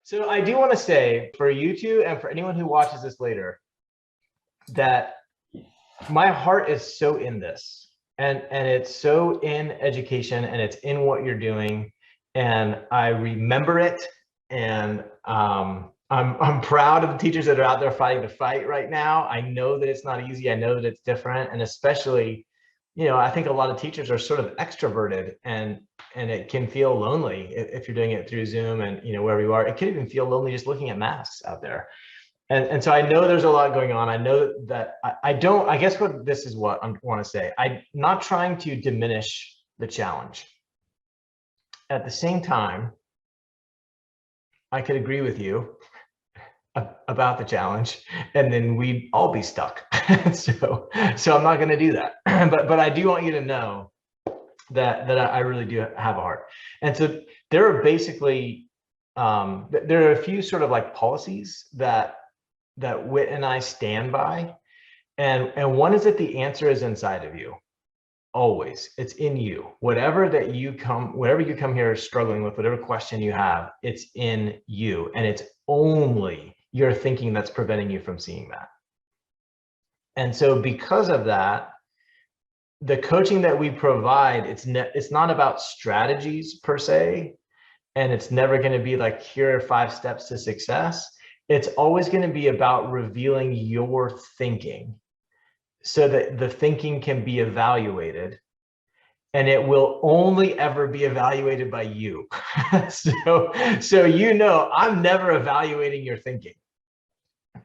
So I do want to say for you two and for anyone who watches this later that my heart is so in this, and it's so in education, and it's in what you're doing, and I remember it, and I'm proud of the teachers that are out there fighting the fight right now. I know that it's not easy. I know that it's different, and especially, I think a lot of teachers are sort of extroverted, and it can feel lonely if you're doing it through Zoom and wherever you are. It can even feel lonely just looking at masks out there. And so I know there's a lot going on. I know that I guess this is what I want to say. I'm not trying to diminish the challenge. At the same time, I could agree with you about the challenge, and then we'd all be stuck. so I'm not going to do that. but I do want you to know that I really do have a heart. And so there are basically there are a few sort of like policies that Whit and I stand by, and one is that the answer is inside of you. Always, it's in you. Whatever you come here struggling with, whatever question you have, it's in you, and it's only your thinking that's preventing you from seeing that. And so because of that, the coaching that we provide, it's not about strategies per se, and it's never going to be like, here are 5 steps to success. It's always going to be about revealing your thinking so that the thinking can be evaluated, and it will only ever be evaluated by you. so I'm never evaluating your thinking.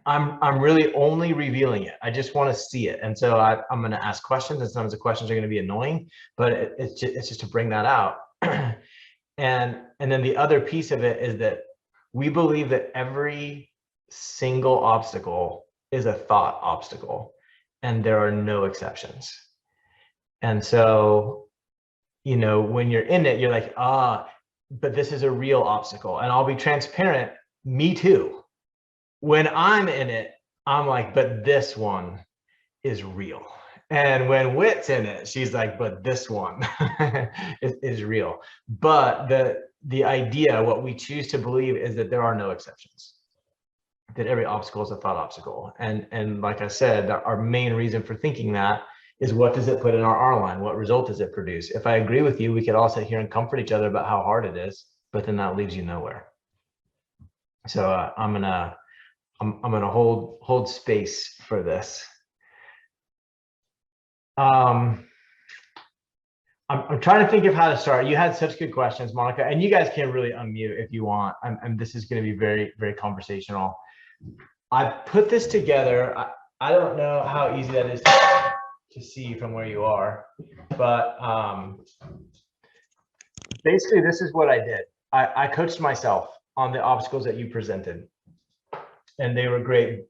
I'm really only revealing it. I just want to see it. And so I'm going to ask questions, and sometimes the questions are going to be annoying, but it's just to bring that out. and then the other piece of it is that we believe that every single obstacle is a thought obstacle, and there are no exceptions. And so, when you're in it, you're like, but this is a real obstacle. And I'll be transparent, me too. When I'm in it, I'm like, but this one is real. And when Whit's in it, she's like, but this one is real. But the idea, what we choose to believe, is that there are no exceptions, that every obstacle is a thought obstacle. And like I said, our main reason for thinking that is, what does it put in our R line? What result does it produce? If I agree with you, we could all sit here and comfort each other about how hard it is, but then that leaves you nowhere. So I'm gonna hold space for this. I'm trying to think of how to start. You had such good questions, Monica, and you guys can really unmute if you want. And this is going to be very, very conversational. I put this together. I don't know how easy that is to see from where you are, but basically this is what I did. I coached myself on the obstacles that you presented, and they were great.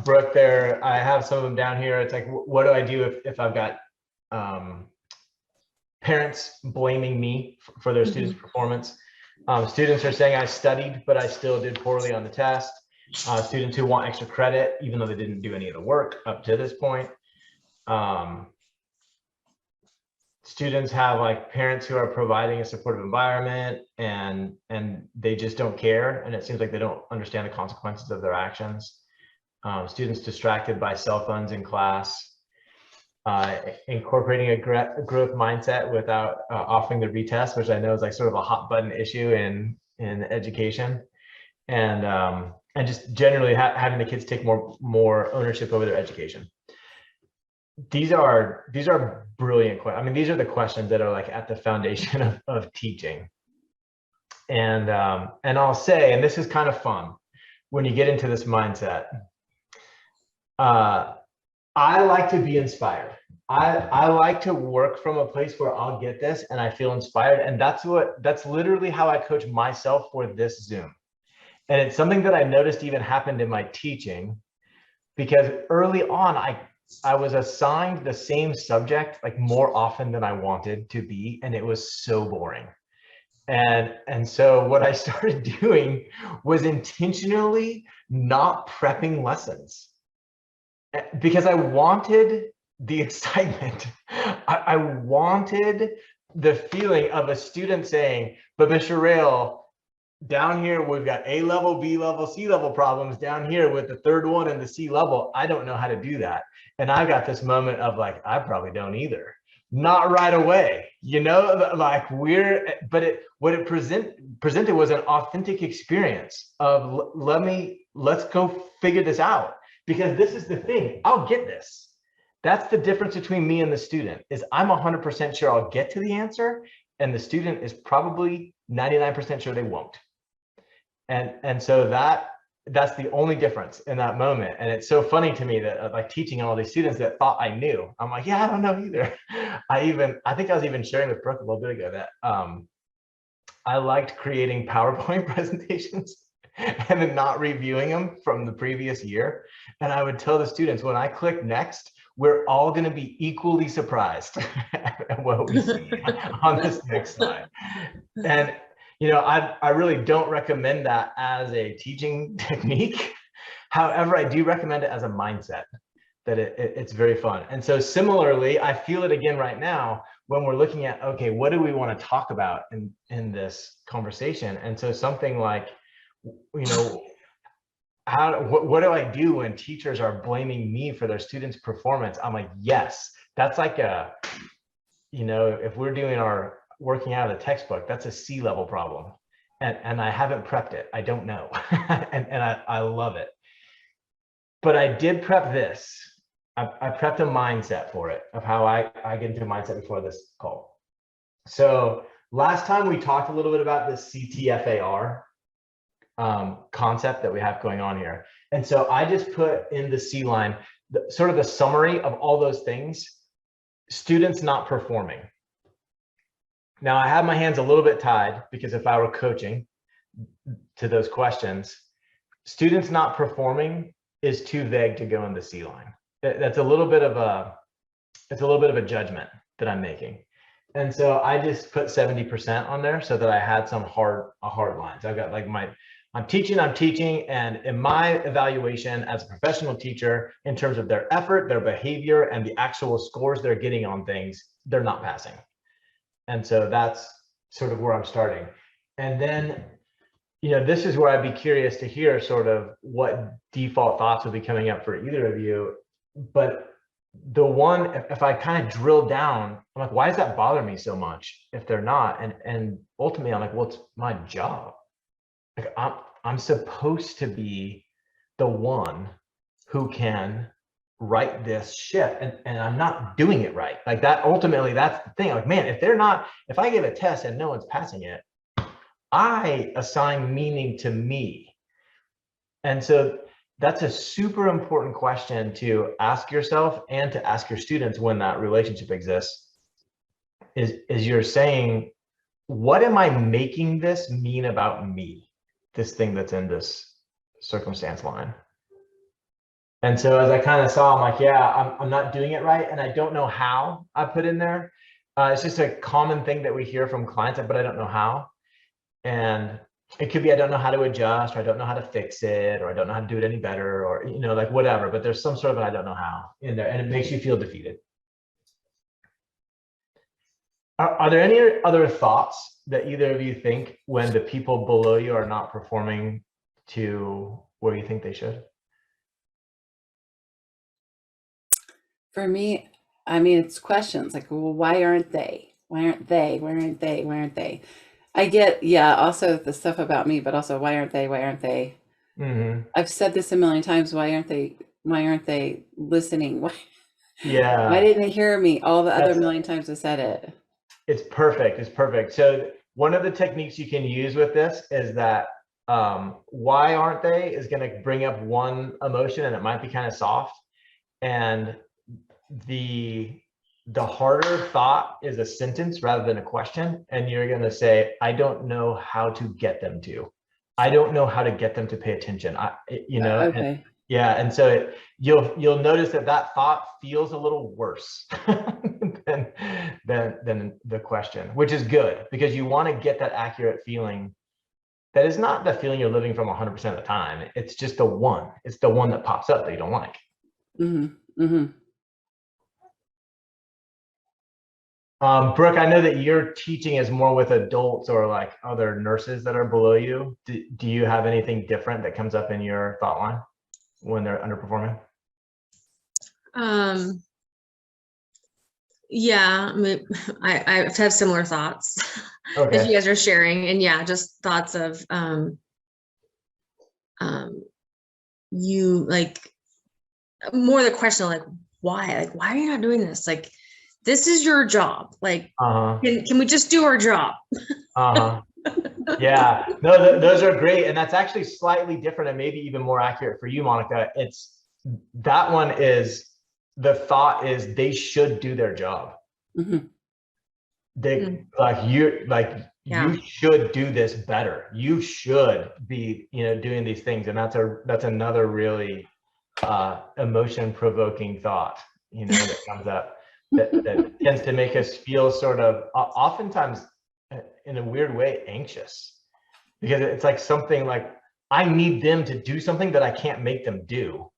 Brooke, there, I have some of them down here. It's like, what do I do if I've got parents blaming me for their students' performance? Students are saying I studied, but I still did poorly on the test. Students who want extra credit, even though they didn't do any of the work up to this point. Students have like parents who are providing a supportive environment, and they just don't care, and it seems like they don't understand the consequences of their actions. Students distracted by cell phones in class, incorporating a growth mindset without offering the retest, which I know is like sort of a hot button issue in education, and just generally having the kids take more ownership over their education. These are brilliant questions. I mean, these are the questions that are like at the foundation of teaching. And I'll say, and this is kind of fun when you get into this mindset, I like to be inspired. I like to work from a place where I'll get this and I feel inspired. And that's literally how I coach myself for this Zoom. And it's something that I noticed even happened in my teaching, because early on, I was assigned the same subject like more often than I wanted to be, and it was so boring. And so what I started doing was intentionally not prepping lessons, because I wanted the excitement. I wanted the feeling of a student saying, but Mr. Rail, down here, we've got A level, B level, C level problems down here with the third one and the C level. I don't know how to do that. And I got this moment of like, I probably don't either. Not right away, you know, like what it presented was an authentic experience of let's go figure this out, because this is the thing, I'll get this. That's the difference between me and the student, is I'm 100% sure I'll get to the answer, and the student is probably 99% sure they won't. And so that's the only difference in that moment. And it's so funny to me that like teaching all these students that thought I knew, I'm like, yeah, I don't know either. I think I was even sharing with Brooke a little bit ago that I liked creating PowerPoint presentations and then not reviewing them from the previous year. And I would tell the students, when I click next, we're all going to be equally surprised at what we see on this next slide. And you know, I really don't recommend that as a teaching technique. However, I do recommend it as a mindset, that it's very fun. And so similarly, I feel it again right now when we're looking at, okay, what do we want to talk about in this conversation? And so something like, you know, what do I do when teachers are blaming me for their students' performance? I'm like, yes, that's like a, you know, if we're doing our working out of the textbook, that's a C level problem. And I haven't prepped it. I don't know. and I love it. But I did prep this. I prepped a mindset for it, of how I get into a mindset before this call. So last time we talked a little bit about this CTFAR concept that we have going on here. And so I just put in the C line, sort of the summary of all those things. Students not performing. Now I have my hands a little bit tied, because if I were coaching to those questions, students not performing is too vague to go in the C line. That's a little bit of a judgment that I'm making. And so I just put 70% on there so that I had some hard lines. I've got like I'm teaching, and in my evaluation as a professional teacher, in terms of their effort, their behavior, and the actual scores they're getting on things, they're not passing. And so that's sort of where I'm starting. And then, you know, this is where I'd be curious to hear sort of what default thoughts will be coming up for either of you. But the one, if I kind of drill down, I'm like, why does that bother me so much if they're not? And ultimately, I'm like, well, it's my job. Like I'm supposed to be the one who can right this ship, and I'm not doing it right. Like that, ultimately, that's the thing. Like, man, if I give a test and no one's passing it, I assign meaning to me. And so that's a super important question to ask yourself and to ask your students when that relationship exists, is you're saying, what am I making this mean about me? This thing that's in this circumstance line. And so as I kind of saw, I'm like, yeah, I'm not doing it right. And I don't know how I put in there. It's just a common thing that we hear from clients, but I don't know how. And it could be, I don't know how to adjust, or I don't know how to fix it, or I don't know how to do it any better, or, you know, like whatever, but there's some sort of an I don't know how in there, and it makes you feel defeated. Are there any other thoughts that either of you think when the people below you are not performing to where you think they should? For me, I mean, it's questions like, well, why aren't they? Why aren't they? Why aren't they? Why aren't they? I get, yeah, also the stuff about me, but also why aren't they? Why aren't they? Mm-hmm. I've said this a million times. Why aren't they? Why aren't they listening? Why Yeah. didn't they hear me all the other million times I said it? It's perfect. It's perfect. So one of the techniques you can use with this is that why aren't they is going to bring up one emotion, and it might be kind of soft. And the harder thought is a sentence rather than a question. And you're going to say, I don't know how to get them to. I don't know how to get them to pay attention. You know, Okay. and, yeah. And so you'll notice that thought feels a little worse than the question, which is good, because you want to get that accurate feeling. That is not the feeling you're living from 100% of the time. It's just the one. It's the one that pops up that you don't like. Mm-hmm. Mm-hmm. Brooke, I know that your teaching is more with adults or like other nurses that are below you. Do you have anything different that comes up in your thought line when they're underperforming? Yeah, I mean, I've had similar thoughts as you Okay. guys are sharing, and yeah, just thoughts of you like more the question like why are you not doing this? Like, this is your job. Like, Uh-huh. can we just do our job? Uh-huh. Yeah, no, those are great. And that's actually slightly different and maybe even more accurate for you, Monica. It's that one is the thought is they should do their job. Mhm. They Yeah. you should do this better. You should be, doing these things. And that's another really emotion provoking thought, that comes up that tends to make us feel sort of oftentimes in a weird way anxious, because it's like something like I need them to do something that I can't make them do.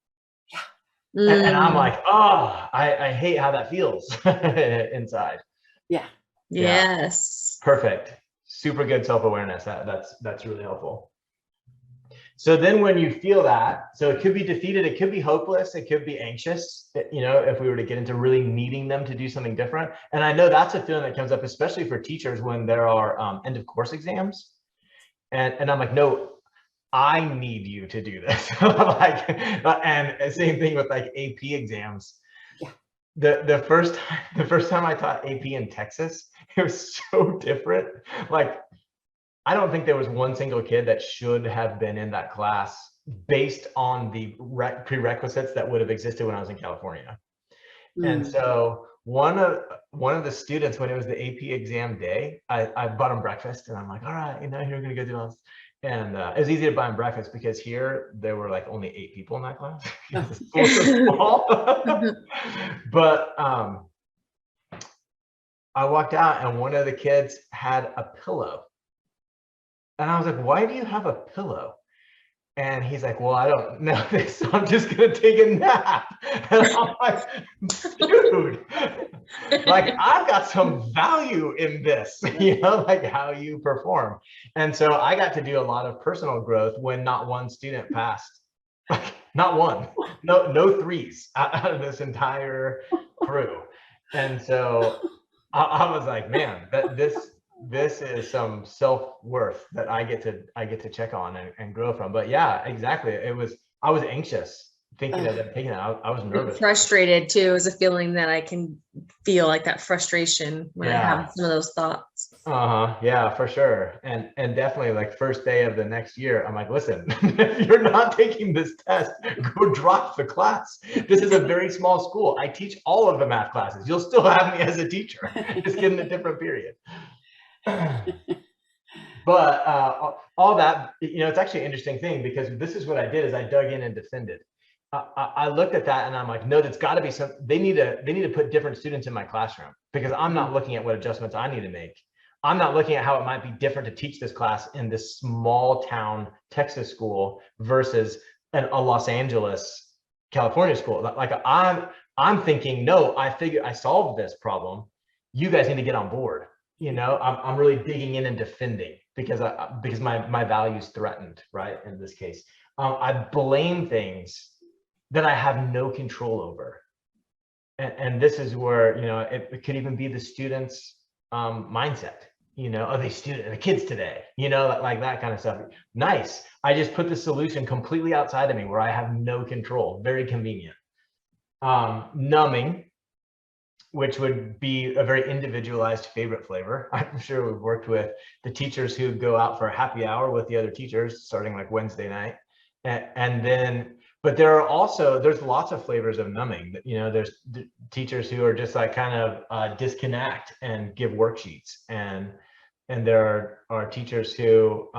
And I'm like, oh, I hate how that feels inside. Yeah. Yes. Perfect. Super good self-awareness. That's really helpful. So then when you feel that, so it could be defeated, it could be hopeless, it could be anxious, if we were to get into really needing them to do something different. And I know that's a feeling that comes up, especially for teachers when there are end of course exams. And I'm like, no, I need you to do this. Like, and same thing with like AP exams. Yeah. The first time I taught AP in Texas, it was so different. Like, I don't think there was one single kid that should have been in that class based on the prerequisites that would have existed when I was in California. And so one of the students, when it was the AP exam day, I bought him breakfast, and I'm like, all right, you're gonna go do this. And it was easy to buy him breakfast because here there were like only 8 people in that class. The school was so small. But I walked out and one of the kids had a pillow. And I was like, why do you have a pillow? And he's like, well, I don't know this, so I'm just gonna take a nap. And I'm like, dude, like I've got some value in this, like how you perform. And so I got to do a lot of personal growth when not one student passed. Not one, no threes out of this entire crew. And so I was like, man, this is some self-worth that I get to check on and grow from. But yeah, exactly. I was anxious thinking of that, taking that. I was nervous. Frustrated too is a feeling that I can feel, like that frustration when I have some of those thoughts. Yeah, for sure. And definitely like first day of the next year, I'm like, listen, if you're not taking this test, go drop the class. This is a very small school. I teach all of the math classes. You'll still have me as a teacher, just in a different period. But all that, it's actually an interesting thing, because this is what I did is I dug in and defended. I looked at that and I'm like, no, that's got to be they need to put different students in my classroom, because I'm not looking at what adjustments I need to make. I'm not looking at how it might be different to teach this class in this small town Texas school versus a Los Angeles, California school. Like I'm thinking, no, I solved this problem. You guys need to get on board. I'm really digging in and defending because my value's threatened, right? In this case, I blame things that I have no control over. And this is where, it could even be the student's mindset, of the kids today, like that kind of stuff. Nice. I just put the solution completely outside of me where I have no control. Very convenient. Numbing, which would be a very individualized favorite flavor. I'm sure we've worked with the teachers who go out for a happy hour with the other teachers starting like Wednesday night. And then, but there's lots of flavors of numbing. There's teachers who are just like kind of disconnect and give worksheets. And there are teachers who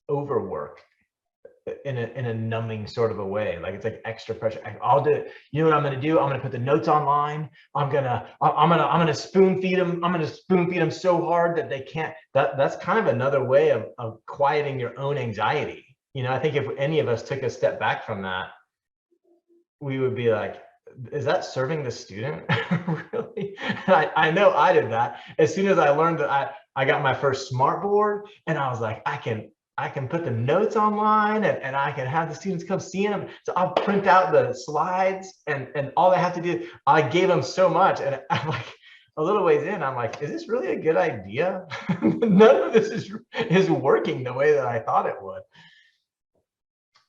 overwork in a numbing sort of a way. Like it's like extra pressure. I'll do it. You know what I'm going to do? I'm going to put the notes online. I'm going to spoon feed them. I'm going to spoon feed them so hard that they can't. That's kind of another way of quieting your own anxiety. I think if any of us took a step back from that, we would be like, is that serving the student? Really? I know I did that. As soon as I learned that I got my first smart board, and I was like, I can put the notes online, and I can have the students come see them. So I'll print out the slides, and all they have to do, I gave them so much, and I'm like, a little ways in, I'm like, is this really a good idea? None of this is working the way that I thought it would.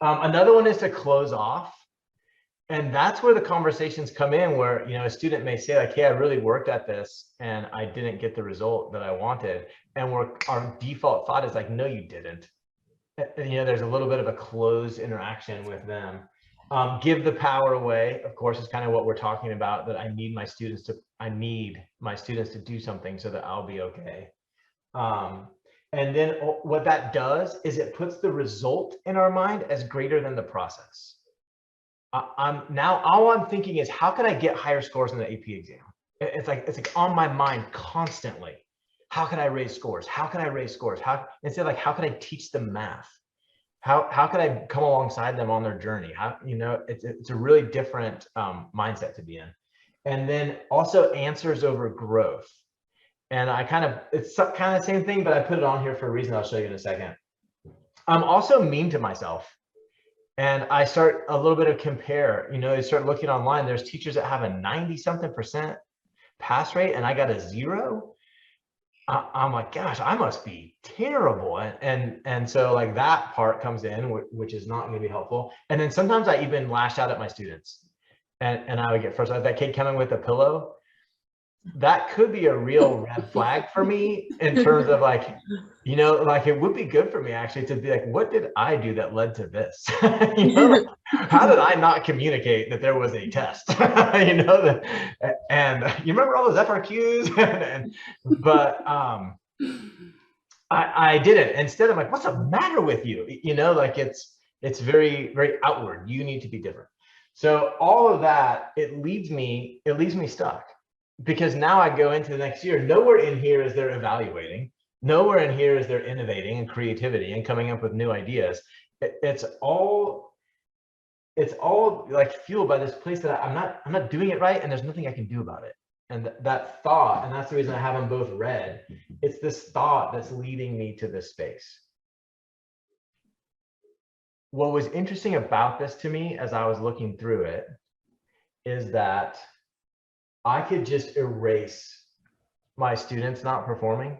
Another one is to close off. And that's where the conversations come in, where, you know, a student may say like, hey, I really worked at this and I didn't get the result that I wanted. And our default thought is like, no, you didn't. And, you know, there's a little bit of a closed interaction with them. Give the power away, of course, is kind of what we're talking about, that I need my students to do something so that I'll be okay. And then what that does is it puts the result in our mind as greater than the process. Now all I'm thinking is, how can I get higher scores in the AP exam? It's like on my mind constantly. How can I raise scores? How can I raise scores? Instead of like, how can I teach them math? How can I come alongside them on their journey? You know, it's a really different mindset to be in. And then also answers over growth. And it's kind of the same thing, but I put it on here for a reason I'll show you in a second. I'm also mean to myself. And I start a little bit of compare, you know, you start looking online, there's teachers that have a 90-something% pass rate and I got a 0. I'm like, gosh, I must be terrible. And so like that part comes in, which is not going to be helpful. And then sometimes I even lash out at my students, and I would get frustrated. That kid coming with a pillow, that could be a real red flag for me in terms of like, you know, like it would be good for me actually to be like, what did I do that led to this? You know, like, how did I not communicate that there was a test? You know, and you remember all those FRQs? But I didn't. Instead, I'm like, what's the matter with you? You know, like it's very, very outward. You need to be different. So all of that, it leaves me stuck. Because now I go into the next year, nowhere in here is there evaluating, nowhere in here is there innovating and creativity and coming up with new ideas. It's all like fueled by this place that I'm not doing it right, and there's nothing I can do about it. And that thought, and that's the reason I have them both red, it's this thought that's leading me to this space. What was interesting about this to me as I was looking through it is that I could just erase my students not performing,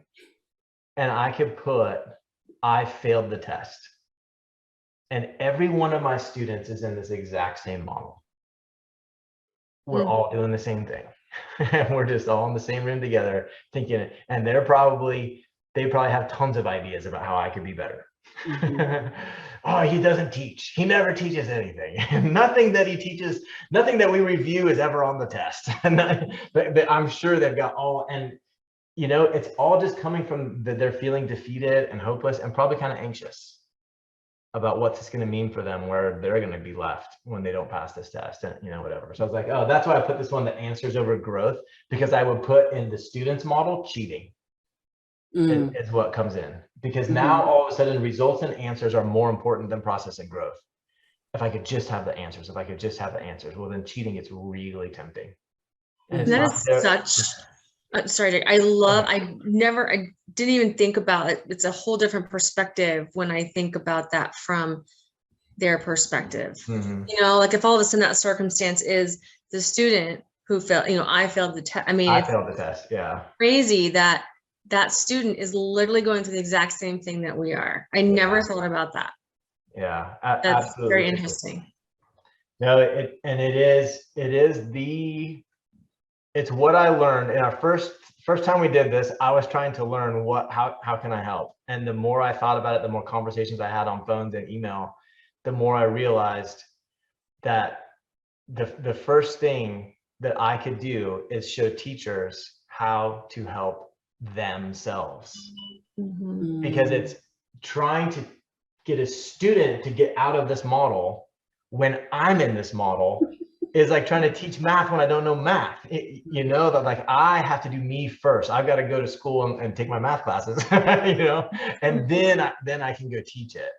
and I could put, I failed the test. And every one of my students is in this exact same model. We're all doing the same thing. And we're just all in the same room together thinking, and they probably have tons of ideas about how I could be better. Oh, he doesn't teach. He never teaches anything. Nothing that he teaches, nothing that we review is ever on the test. But I'm sure they've got all, and you know, it's all just coming from that they're feeling defeated and hopeless and probably kind of anxious about what's this going to mean for them, where they're going to be left when they don't pass this test, and you know, whatever. So I was like, oh, that's why I put this one, the answers over growth, because I would put in the students model cheating. Is what comes in, because now all of a sudden results and answers are more important than process and growth. If I could just have the answers, well, then cheating gets really tempting. And that is such, sorry, I didn't even think about it. It's a whole different perspective when I think about that from their perspective. You know, like if all of a sudden that circumstance is the student who failed, you know, I failed the test. I mean, I failed the test. Yeah. Crazy that student is literally going through the exact same thing that we are. I never thought about that. Yeah, that's absolutely very interesting. No, it's what I learned in our first time we did this. I was trying to learn how can I help? And the more I thought about it, the more conversations I had on phones and email, the more I realized that the first thing that I could do is show teachers how to help themselves. Because it's trying to get a student to get out of this model when I'm in this model is like trying to teach math when I don't know math. You know, that like I have to do me first. I've got to go to school and take my math classes, you know, and then I can go teach it.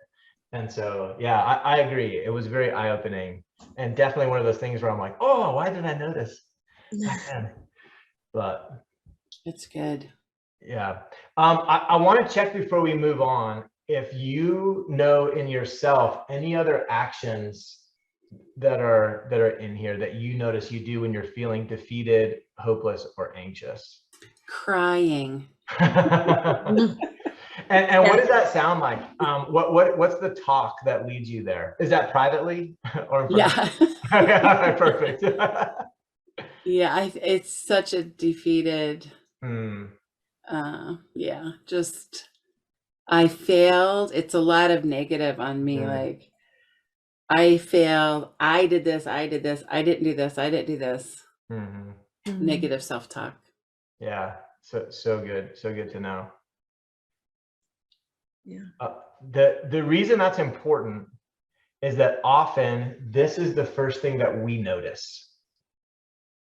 And so, yeah, I agree. It was very eye-opening, and definitely one of those things where I'm like, oh, why did I know this back then? But It's good. yeah, I want to check before we move on if you know in yourself any other actions that are in here that you notice you do when you're feeling defeated, hopeless, or anxious. Crying. And what does that sound like? What's the talk that leads you there? Is that privately or in front of you? Yeah. Perfect. Yeah, it's such a defeated, Hmm. yeah, just I failed. It's a lot of negative on me. Mm. Like I failed. I did this. I did this. I didn't do this. I didn't do this. Hmm. Negative self-talk. Yeah. So good. So good to know. Yeah. The reason that's important is that often this is the first thing that we notice.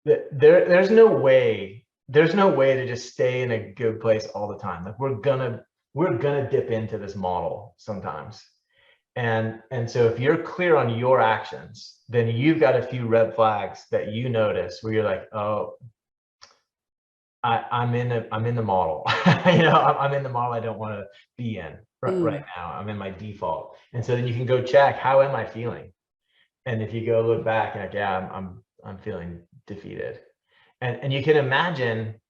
There's no way to just stay in a good place all the time. Like we're gonna dip into this model sometimes. And so if you're clear on your actions, then you've got a few red flags that you notice where you're like, oh, I'm in the model. I'm in the model I don't want to be in right now. I'm in my default. And so then you can go check, how am I feeling? And if you go look back and like, yeah, I'm feeling defeated. And you can imagine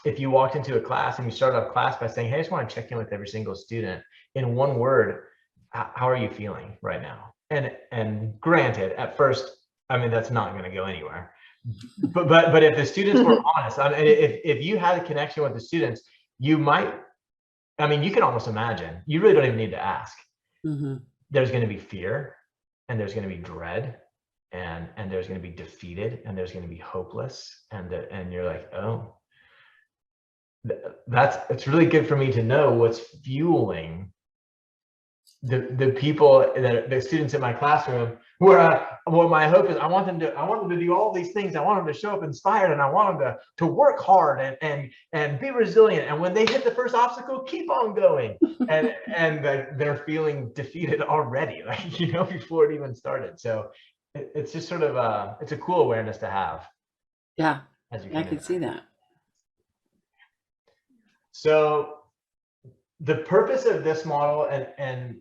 if you walked into a class and you started off class by saying, hey, I just want to check in with every single student in one word, how are you feeling right now? And granted, at first, I mean, that's not going to go anywhere. But if the students were honest, I mean, if you had a connection with the students, you might, I mean, you can almost imagine, you really don't even need to ask. There's going to be fear, and there's going to be dread, and there's going to be defeated, and there's going to be hopeless, and you're like, oh, it's really good for me to know what's fueling the people that the students in my classroom where what my hope is I want them to do all these things. I want them to show up inspired, and I want them to work hard and be resilient, and when they hit the first obstacle, keep on going. and they're feeling defeated already, like, before it even started. So it's just sort of it's a cool awareness to have. Yeah, as you I can see that. So the purpose of this model, and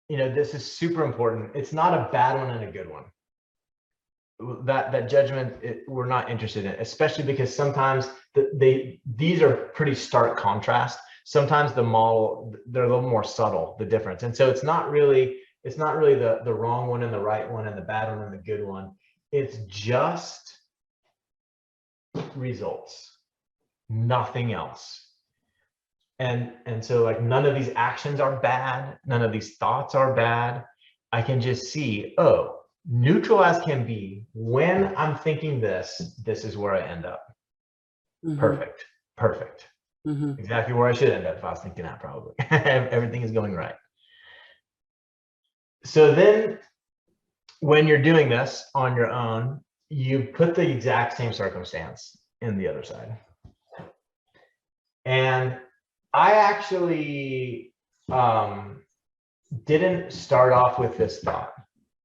this is super important. It's not a bad one and a good one. That judgment, we're not interested in, especially because sometimes these are pretty stark contrast. Sometimes the model, they're a little more subtle, the difference. And so it's not really the wrong one and the right one and the bad one and the good one. It's just results, nothing else. And so, like, none of these actions are bad, none of these thoughts are bad. I can just see, oh, neutral as can be, when I'm thinking this is where I end up. Perfect. Exactly where I should end up if I was thinking that, probably. Everything is going right. So then when you're doing this on your own, you put the exact same circumstance in the other side. And I actually didn't start off with this thought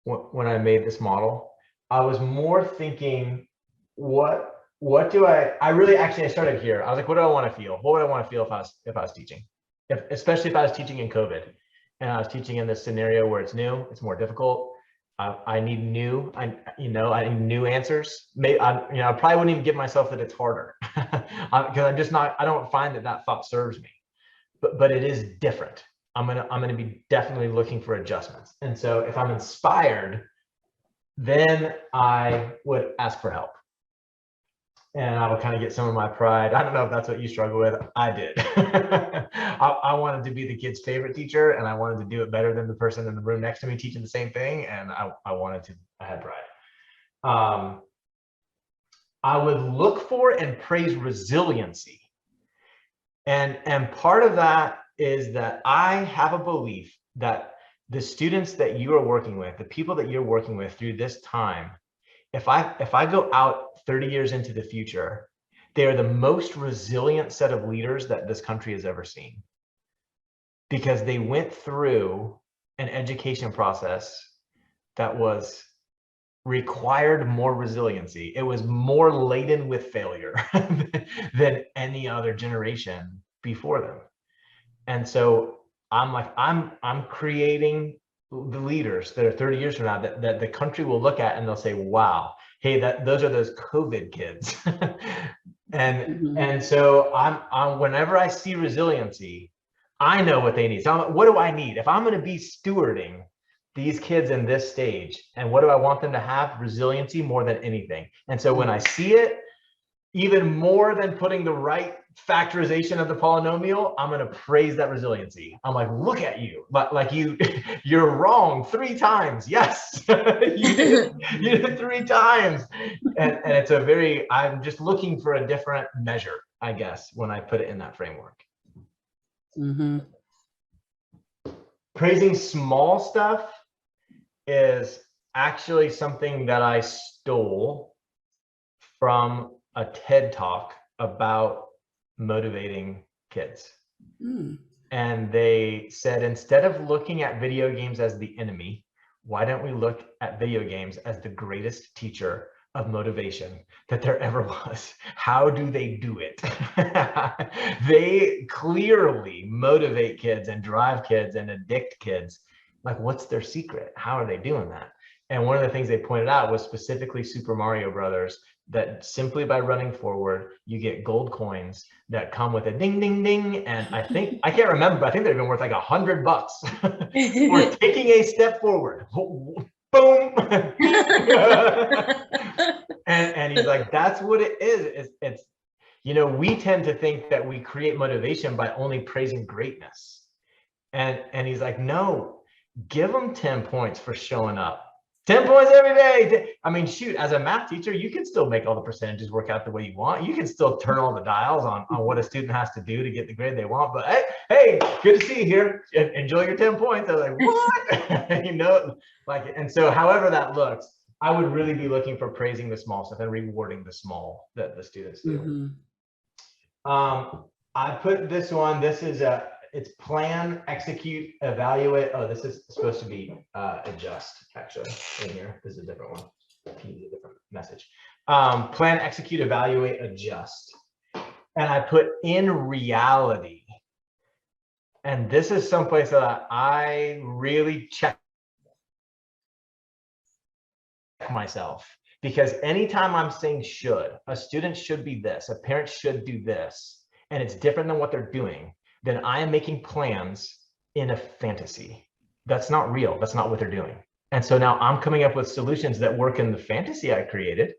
when I made this model. I was more thinking, what do I really actually, I started here. I was like, what do I want to feel? What would I want to feel if I was teaching? Especially if I was teaching in COVID and I was teaching in this scenario where it's new, it's more difficult. I need new, I need new answers. Maybe I probably wouldn't even give myself that it's harder because I don't find that thought serves me. But it is different. I'm gonna be definitely looking for adjustments. And so if I'm inspired, then I would ask for help. And I would kind of get some of my pride. I don't know if that's what you struggle with. I did. I wanted to be the kid's favorite teacher, and I wanted to do it better than the person in the room next to me teaching the same thing. And I had pride. I would look for and praise resiliency. And part of that is that I have a belief that the students that you are working with, the people that you're working with through this time, if I go out 30 years into the future, they are the most resilient set of leaders that this country has ever seen, because they went through an education process that was required more resiliency. It was more laden with failure than any other generation before them. And so I'm like, I'm creating the leaders that are 30 years from now that the country will look at and they'll say, wow, hey, those are those COVID kids. and so I'm whenever I see resiliency, I know what they need. So what do I need? If I'm going to be stewarding these kids in this stage, and what do I want them to have? Resiliency more than anything. And so when I see it, even more than putting the right factorization of the polynomial, I'm going to praise that resiliency. I'm like, look at you, like you're wrong 3 times. Yes, you did it 3 times. And it's a very, I'm just looking for a different measure, I guess, when I put it in that framework. Praising small stuff is actually something that I stole from a TED talk about motivating kids. And they said, instead of looking at video games as the enemy, why don't we look at video games as the greatest teacher of motivation that there ever was? How do they do it? They clearly motivate kids and drive kids and addict kids. Like, what's their secret? How are they doing that? And one of the things they pointed out was specifically Super Mario Brothers, that simply by running forward, you get gold coins that come with a ding, ding, ding. And I can't remember, but I think they're even worth like $100 for taking a step forward. Boom. and he's like, that's what it is. It's, you know, we tend to think that we create motivation by only praising greatness. And he's like, no, give them 10 points for showing up. 10 points every day. I mean, shoot, as a math teacher, you can still make all the percentages work out the way you want. You can still turn all the dials on what a student has to do to get the grade they want. But hey, good to see you here. Enjoy your 10 points. I was like, what? You know, like, and so however that looks, I would really be looking for praising the small stuff and rewarding the small that the students do. I put this one, this is it's plan, execute, evaluate. Oh, this is supposed to be adjust, actually, in here. This is a different one. A different message. Plan, execute, evaluate, adjust. And I put in reality. And this is someplace that I really check myself. Because anytime I'm saying should, a student should be this, a parent should do this, and it's different than what they're doing, then I am making plans in a fantasy. That's not real. That's not what they're doing. And so now I'm coming up with solutions that work in the fantasy I created.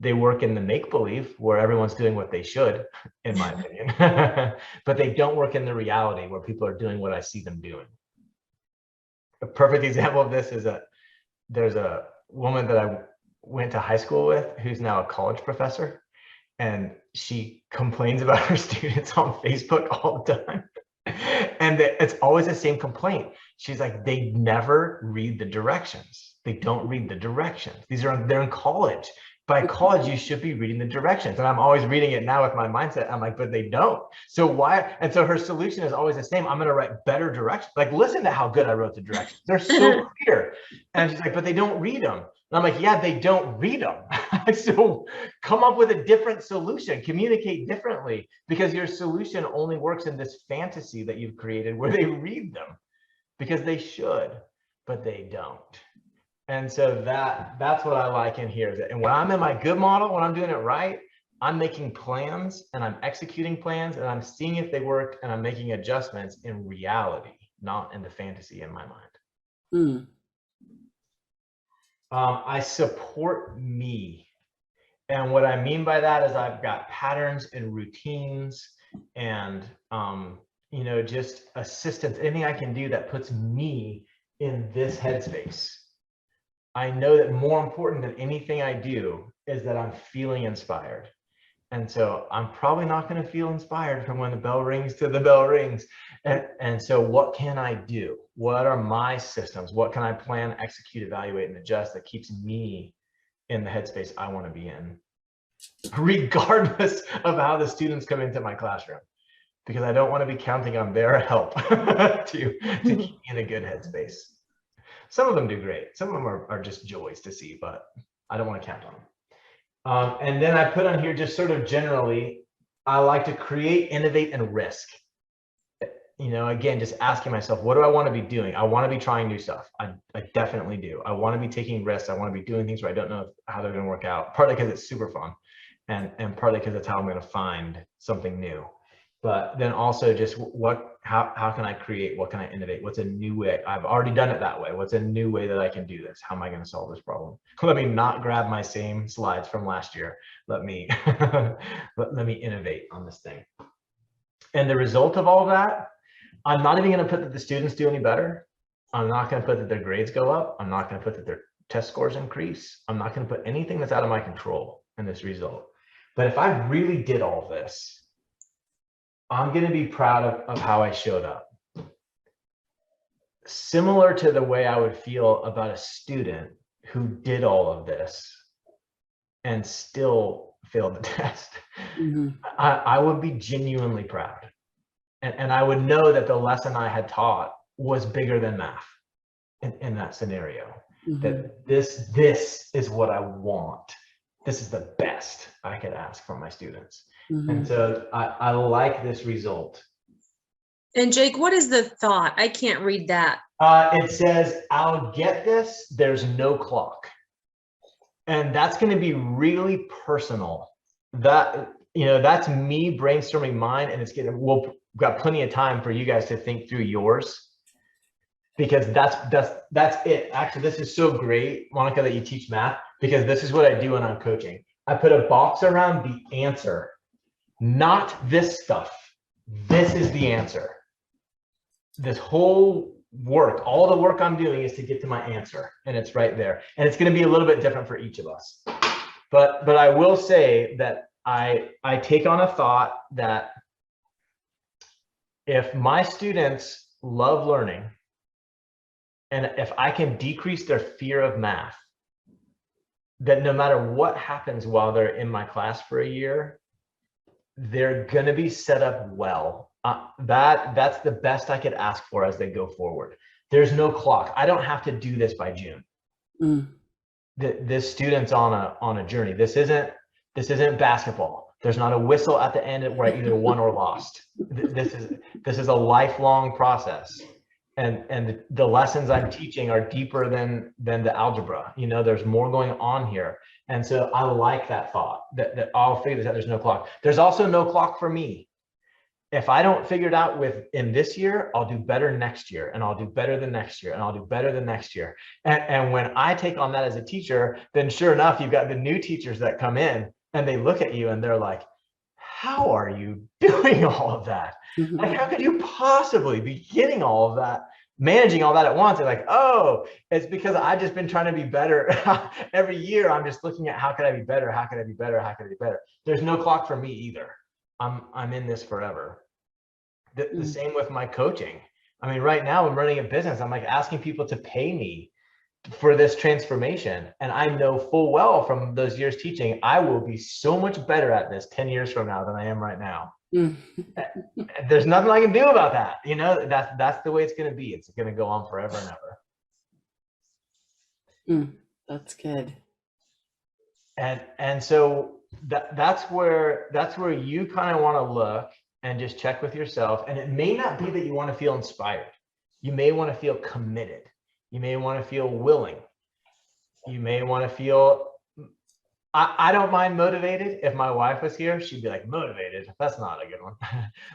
They work in the make-believe where everyone's doing what they should, in my opinion. But they don't work in the reality where people are doing what I see them doing. A perfect example of this is there's a woman that I went to high school with who's now a college professor. And she complains about her students on Facebook all the time. And it's always the same complaint. She's like, they never read the directions. They don't read the directions. They're in college. By college, you should be reading the directions. And I'm always reading it now with my mindset. I'm like, but they don't. So why? And so her solution is always the same. I'm going to write better directions. Like, listen to how good I wrote the directions. They're so clear. And she's like, but they don't read them. And I'm like, yeah, they don't read them. So come up with a different solution, communicate differently, because your solution only works in this fantasy that you've created where they read them because they should, but they don't. And so that's what I like in here. And when I'm in my good model, when I'm doing it right, I'm making plans and I'm executing plans and I'm seeing if they work and I'm making adjustments in reality, not in the fantasy in my mind. I support me. And what I mean by that is I've got patterns and routines and, you know, just assistance, anything I can do that puts me in this headspace. I know that more important than anything I do is that I'm feeling inspired. And so I'm probably not going to feel inspired from when the bell rings to the bell rings. And so what can I do? What are my systems? What can I plan, execute, evaluate, and adjust that keeps me in the headspace I want to be in, regardless of how the students come into my classroom? Because I don't want to be counting on their help to keep me in a good headspace. Some of them do great. Some of them are just joys to see, but I don't want to count on them. And then I put on here just sort of generally, I like to create, innovate, and risk. You know, again, just asking myself, what do I want to be doing? I want to be trying new stuff. I definitely do. I want to be taking risks. I want to be doing things where I don't know how they're going to work out, partly because it's super fun, and partly because that's how I'm going to find something new. But then also just how can I create? What can I innovate? What's a new way? I've already done it that way. What's a new way that I can do this? How am I going to solve this problem? Let me not grab my same slides from last year. Let me let me innovate on this thing. And the result of all that, I'm not even going to put that the students do any better. I'm not going to put that their grades go up. I'm not going to put that their test scores increase. I'm not going to put anything that's out of my control in this result. But if I really did all this, I'm going to be proud of how I showed up. Similar to the way I would feel about a student who did all of this and still failed the test. Mm-hmm. I would be genuinely proud. And I would know that the lesson I had taught was bigger than math in that scenario. Mm-hmm. That this is what I want. This is the best I could ask from my students. Mm-hmm. And so I like this result. And Jake, what is the thought? I can't read that. It says, I'll get this, there's no clock. And that's going to be really personal. That, you know, that's me brainstorming mine, and we've got plenty of time for you guys to think through yours, because that's it. Actually, this is so great, Monica, that you teach math, because this is what I do when I'm coaching. I put a box around the answer, not this stuff. This is the answer. This whole work, all the work I'm doing is to get to my answer, and it's right there. And it's going to be a little bit different for each of us. But I will say that I take on a thought that if my students love learning, and if I can decrease their fear of math, that no matter what happens while they're in my class for a year, they're going to be set up well. That's the best I could ask for as they go forward. There's no clock. I don't have to do this by June. This student's on a journey. This isn't basketball. There's not a whistle at the end where I either won or lost. This is a lifelong process, and the lessons I'm teaching are deeper than the algebra. You know, there's more going on here, and so I like that thought that I'll figure this out. There's no clock. There's also no clock for me. If I don't figure it out in this year, I'll do better next year, and I'll do better the next year, and I'll do better the next year. And when I take on that as a teacher, then sure enough, you've got the new teachers that come in and they look at you and they're like, how are you doing all of that? Mm-hmm. Like, how could you possibly be getting all of that, managing all that at once? They're like, oh, it's because I've just been trying to be better. Every year, I'm just looking at how can I be better? How can I be better? How can I be better? There's no clock for me either. I'm in this forever. The same with my coaching. I mean, right now I'm running a business. I'm like asking people to pay me for this transformation. And I know full well from those years teaching, I will be so much better at this 10 years from now than I am right now. There's nothing I can do about that. You know, that's the way it's going to be. It's going to go on forever and ever. That's good. And so that's where you kind of want to look and just check with yourself. And it may not be that you want to feel inspired. You may want to feel committed. You may want to feel willing. You may want to feel, I don't mind motivated. If my wife was here, she'd be like, motivated. That's not a good one.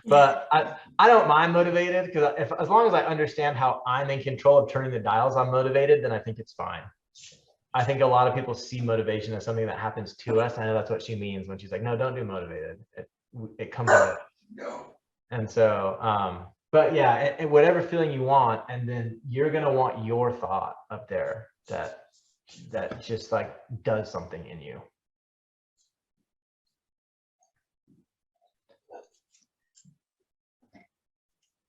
But I don't mind motivated, because as long as I understand how I'm in control of turning the dials on motivated, then I think it's fine. I think a lot of people see motivation as something that happens to us. I know that's what she means when she's like, no, don't do motivated. It comes out of us. No. And so, but yeah, and whatever feeling you want, and then you're going to want your thought up there that just like does something in you.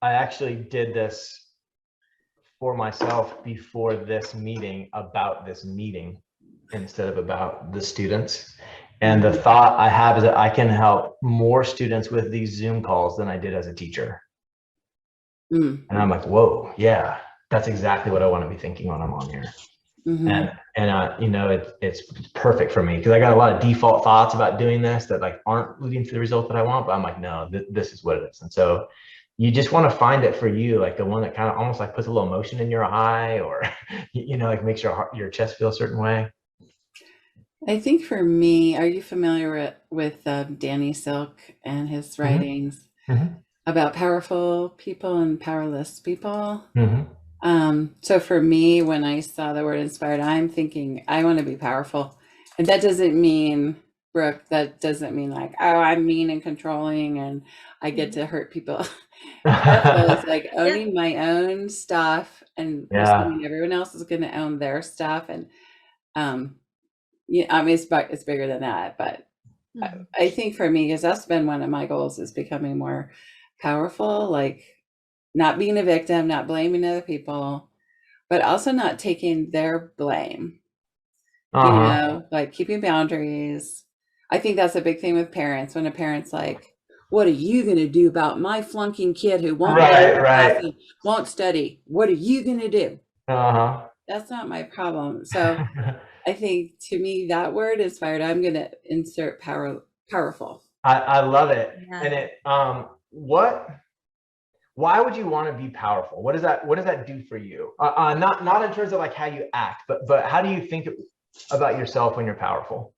I actually did this for myself before this meeting about this meeting instead of about the students. And the thought I have is that I can help more students with these Zoom calls than I did as a teacher. And I'm like, whoa, yeah, that's exactly what I want to be thinking when I'm on here. Mhm. And you know, it's perfect for me because I got a lot of default thoughts about doing this that like aren't leading to the result that I want, but I'm like, no, this is what it is. And so you just want to find it for you, like the one that kind of almost like puts a little motion in your eye, or you know, like makes your chest feel a certain way. I think for me, are you familiar with Danny Silk and his writings Mm-hmm. about powerful people and powerless people? Mm-hmm. So for me, when I saw the word inspired, I'm thinking I want to be powerful. And that doesn't mean, Brooke, that doesn't mean like, oh, I'm mean and controlling and I get to hurt people. Powerful is like Yeah. owning my own stuff and Yeah. assuming everyone else is going to own their stuff. And yeah, I mean, it's bigger than that, but Mhm. I think for me, because that's been one of my goals, is becoming more powerful, like not being a victim, not blaming other people, but also not taking their blame, you Uh-huh. know, like keeping boundaries. I think that's a big thing with parents. When a parent's like, what are you going to do about my flunking kid who won't go Right, to class right. and won't study? What are you going to do? Uh-huh. That's not my problem. So I think to me, that word inspired, I'm going to insert powerful. I love it. Yeah. And it why would you want to be powerful? What does that do for you? Not in terms of like how you act, but how do you think about yourself when you're powerful?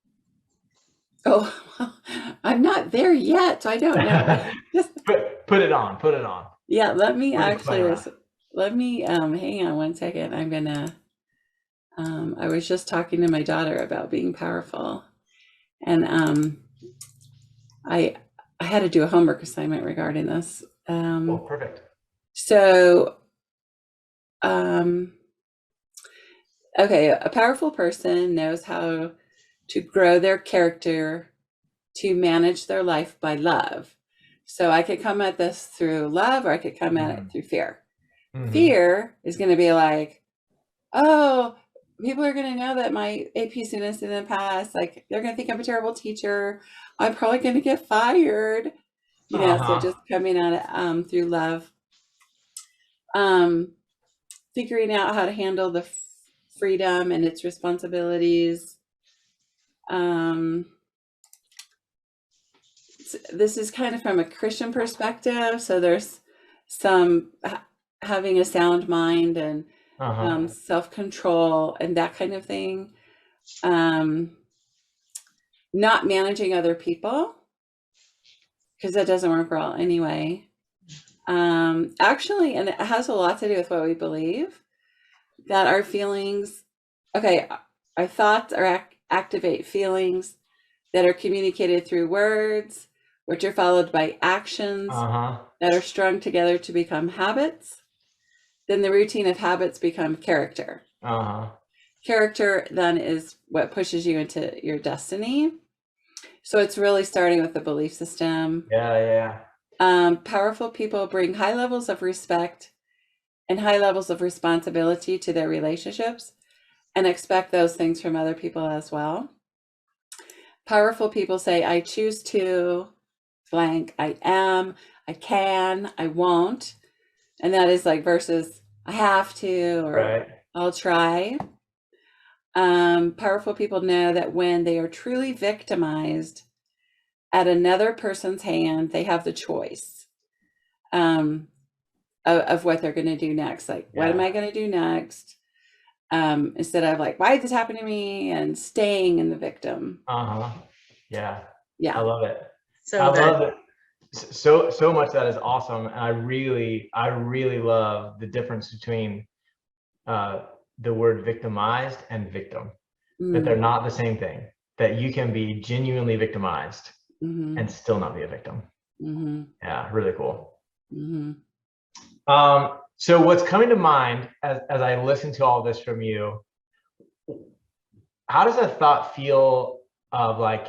Oh, well, I'm not there yet, so I don't know. Just Put it on. Put it on. yeah, let me We're just playing actually around. let me hang on one second. I'm gonna I was just talking to my daughter about being powerful, and I I had to do a homework assignment regarding this. Oh, perfect. So um okay, a powerful person knows how to grow their character to manage their life by love. So I could come at this through love or I could come at it through fear. Mm-hmm. Fear is going to be like, oh, people are going to know that my AP students in the past, like they're going to think I'm a terrible teacher. I'm probably going to get fired. You know, so Uh-huh. just coming at it through love. Um, Figuring out how to handle the freedom and its responsibilities. Um, this is kind of from a Christian perspective. So there's some having a sound mind and Uh-huh. self-control and that kind of thing. Not managing other people because that doesn't work well anyway. Actually, and it has a lot to do with what we believe, that our feelings, okay, our thoughts are activate feelings that are communicated through words, which are followed by actions Uh-huh. that are strung together to become habits. Then the routine of habits become character. Uh-huh. Character then is what pushes you into your destiny. So it's really starting with the belief system. Yeah. Powerful people bring high levels of respect and high levels of responsibility to their relationships and expect those things from other people as well. Powerful people say, I choose to blank, I am, I can, I won't. And that is like versus I have to or Right. I'll try. Powerful people know that when they are truly victimized at another person's hand, they have the choice of what they're going to do next. Like, what am Yeah. I going to do next? Instead of like, why did this happen to me? And staying in the victim. Uh-huh. Yeah. I Yeah. love it. So I good. love it. So much that is awesome. And I really love the difference between the word victimized and victim, that they're not the same thing, that you can be genuinely victimized and still not be a victim. Yeah, really cool. So what's coming to mind as I listen to all this from you, how does a thought feel of like,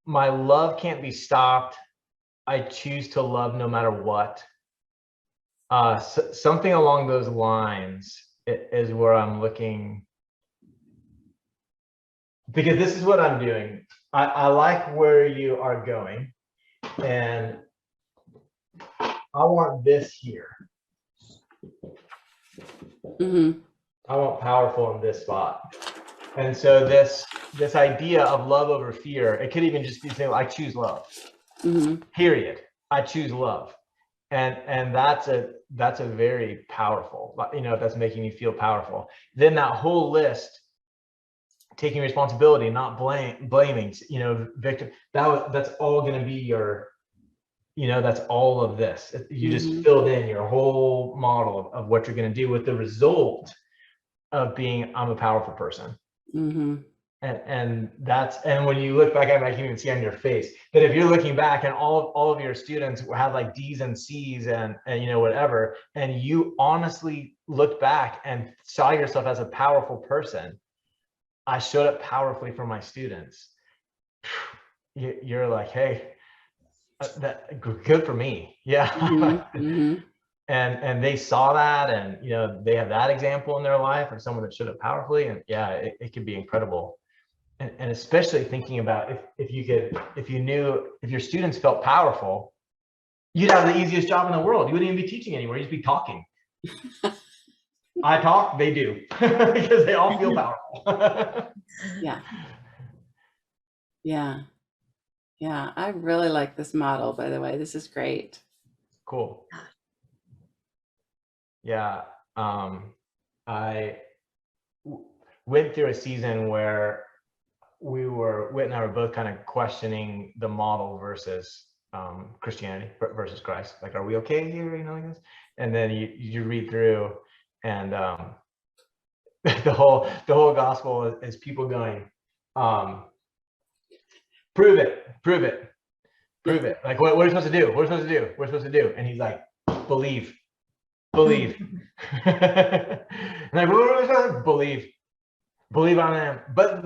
my love can't be stopped, I choose to love no matter what? Something along those lines is where I'm looking, because this is what I'm doing. I like where you are going, and I want this here. Mm-hmm. I want powerful in this spot. And so this idea of love over fear, it could even just be saying, I choose love. Mm-hmm. Period. I choose love. And that's a very powerful, if that's making you feel powerful. Then that whole list, taking responsibility, not blaming, victim, that's all going to be your, that's all of this. You just filled in your whole model of what you're going to do, with the result of being, I'm a powerful person. Mm-hmm. And when you look back at it, I can even see on your face that if you're looking back and all of your students have like D's and C's and whatever, and you honestly looked back and saw yourself as a powerful person, I showed up powerfully for my students. You're like, hey, that good for me. Yeah. Mm-hmm. And they saw that, and they have that example in their life, or someone that showed up powerfully, and yeah, it could be incredible. And especially thinking about if your students felt powerful, you'd have the easiest job in the world. You wouldn't even be teaching anymore. You'd just be talking. I talk, they do, because they all feel powerful. Yeah. Yeah. Yeah. I really like this model, by the way. This is great. Cool. Yeah. I went through a season where Whit and I were both kind of questioning the model versus Christianity versus Christ. Like, are we okay here? Like this. And then you read through, and the whole gospel is people going, prove it. Like, what are we supposed to do? What are we supposed to do? And he's like, believe. And like, what are we supposed to believe on them? But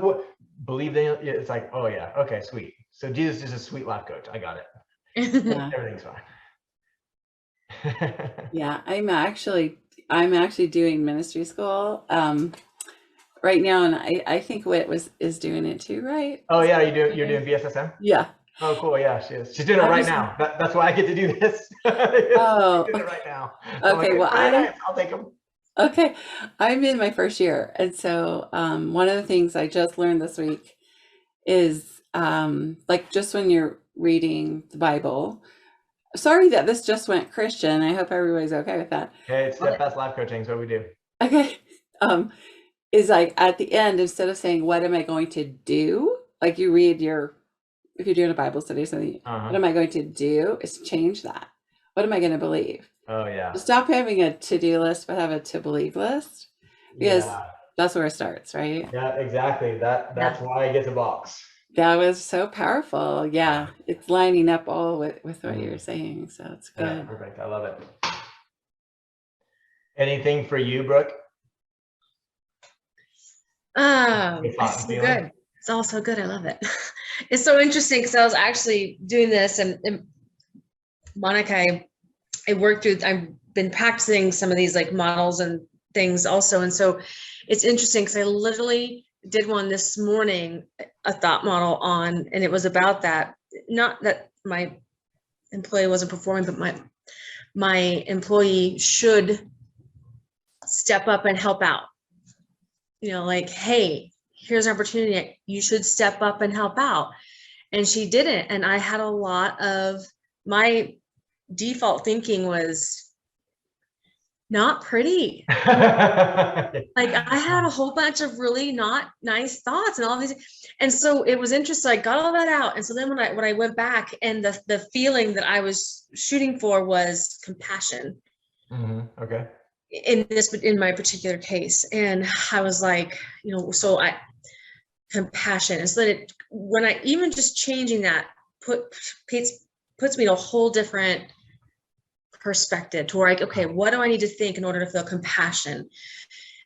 believe they, it's like, oh yeah, okay, sweet. So Jesus is a sweet life coach. I got it. Yeah. Everything's fine. Yeah, I'm actually doing ministry school right now, and I think Whit is doing it too, right? Oh yeah, you're doing BSSM? Yeah. Oh cool, yeah, she is. She's doing it right now. That's why I get to do this. Oh, she's doing it right now. Okay, well, I'll take them. Okay, I'm in my first year, and so one of the things I just learned this week is like, just when you're reading the Bible. Sorry that this just went Christian. I hope everybody's okay with that. Hey, it's steadfast life coaching. Is what we do. Okay. Is like at the end, instead of saying, what am I going to do? Like, you read if you're doing a Bible study or something, what am I going to do? Is change that. What am I going to believe? Oh yeah. Stop having a to-do list, but have a to-believe list, because that's where it starts, right? Yeah, exactly. That's why I get the box. That was so powerful. Yeah, it's lining up all with what you're saying, so it's good. Yeah, perfect. I love it. Anything for you, Brooke? It's so good. It's all so good. I love it. It's so interesting because I was actually doing this, and Monica, I worked through, I've been practicing some of these like models and things also. And so it's interesting because I literally did one this morning, a thought model on, and it was about that, not that my employee wasn't performing, but my employee should step up and help out. Like, hey, here's an opportunity. You should step up and help out. And she didn't. And I had a lot of, my default thinking was not pretty. Like, I had a whole bunch of really not nice thoughts and all these. And so it was interesting. I got all that out. And so then when I went back, and the feeling that I was shooting for was compassion. Okay. In my particular case. And I was like, compassion. And so that when I even just changing that puts me in a whole different perspective to where, like, okay, what do I need to think in order to feel compassion?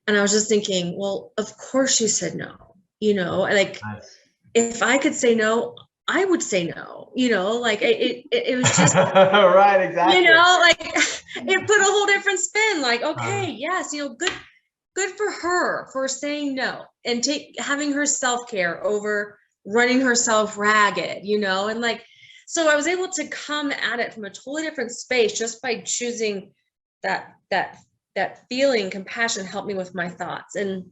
And I was just thinking, well, of course you said no, like, nice. If I could say no, I would say no, like it was just right, exactly. Like it put a whole different spin, like, okay, yes, good for her for saying no and having her self-care over running herself ragged, and like, So I was able to come at it from a totally different space just by choosing that feeling. Compassion helped me with my thoughts. And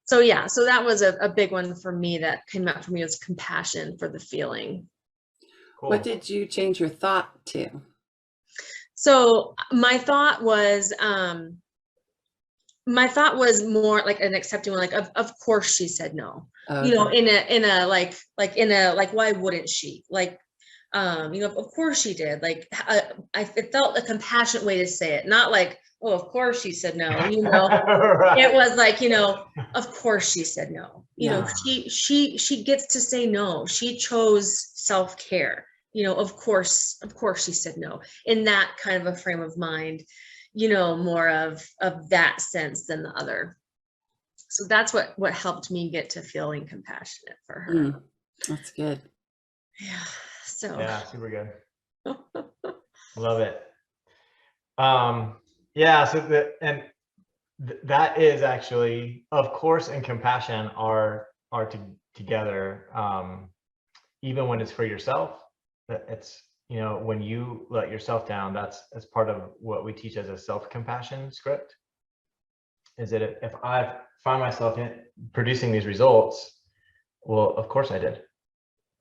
so, yeah, so that was a big one for me that came out for me, was compassion for the feeling. Cool. What did you change your thought to? So my thought was more like an accepting one, like, of course she said no. Okay. You know, in a like, why wouldn't she? Like, you know, of course she did. Like, it felt a compassionate way to say it, not like, oh, of course she said no. You know, Right. it was like, you know, of course she said no. You know, Yeah. she gets to say no. She chose self-care. You know, of course she said no, in that kind of a frame of mind, you know, more of that sense than the other. So that's what helped me get to feeling compassionate for her. That's good. Yeah. So Yeah, super good. Love it. Yeah, so that is actually, of course, and compassion are together. Even when it's for yourself, it's, you know, when you let yourself down, that's part of what we teach as a self-compassion script, is that if I find myself producing these results, well, of course I did.